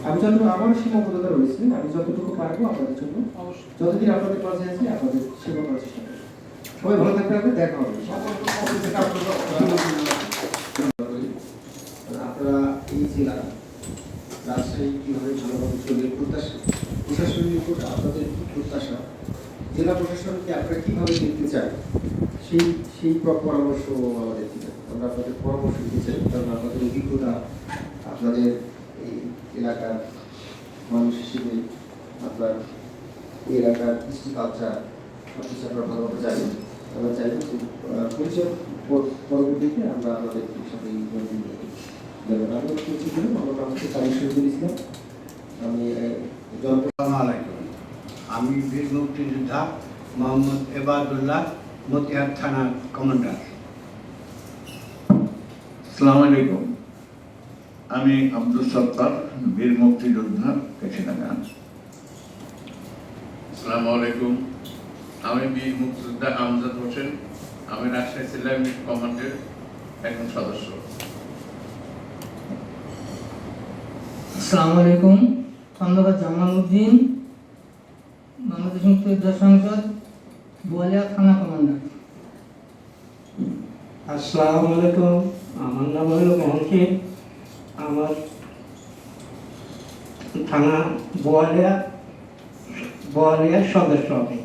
আমি যতটুকু আমার সীমাবদ্ধতা রয়েছে, আমি যতটুকু পারবো আপনাদের জন্য, যতদিন আপনাদের পাশে আছি আপনাদের সেবা করার চেষ্টা করবো। সবাই ভালো থাকবে, আপনাদের দেখা হবে। আপনারা এই জেলা রাজশাহী কীভাবে ভালোভাবে চলবে প্রশাসনের উপর আপনাদের কী প্রত্যাশা, জেলা প্রশাসনকে আপনারা কীভাবে দেখতে চান, সেই পরামর্শ আমাদের দিবেন। আমরা আপনাদের পরামর্শ দিতে চাই, কারণ আপনাদের অভিজ্ঞতা, আপনাদের এই এলাকার মানুষ হিসেবে আপনার এই এলাকার কৃষ্টি কালচার সব কিছু আপনারা ভালোভাবে জানেন। আমরা চাইব পরিচয় পরবর্তীতে আমরা আমাদের সাথে এই নিয়ে যাবেন। আমরা পরিচয় দিলাম, আমার নাম হচ্ছে শহীদুল ইসলাম। আমি বীর মুক্তিযোদ্ধা মোহাম্মদ এবাদুল্লাহ, মতিহার থানার কমান্ডার। আসসালামু আলাইকুম, আমি আব্দুল সত্তার, বীর মুক্তিযোদ্ধা কেশিনাগা। আসসালামু আলাইকুম, আমি বীর মুক্তিযোদ্ধা আমজাদ হোসেন, আমি রাজশাহী জেলা ইউনিট কমান্ডের একজন সদস্য। আসসালামু আলাইকুম, খন্দকার জামাল উদ্দিন, বাংলাদেশ মুক্তিযোদ্ধা সংসদ, বোয়ালিয়া থানা কমান্ডার। আসসালামু আলাইকুম, আমার নাম হলো মোহন, আমার থানা বোয়ালিয়ার সদস্য আমি।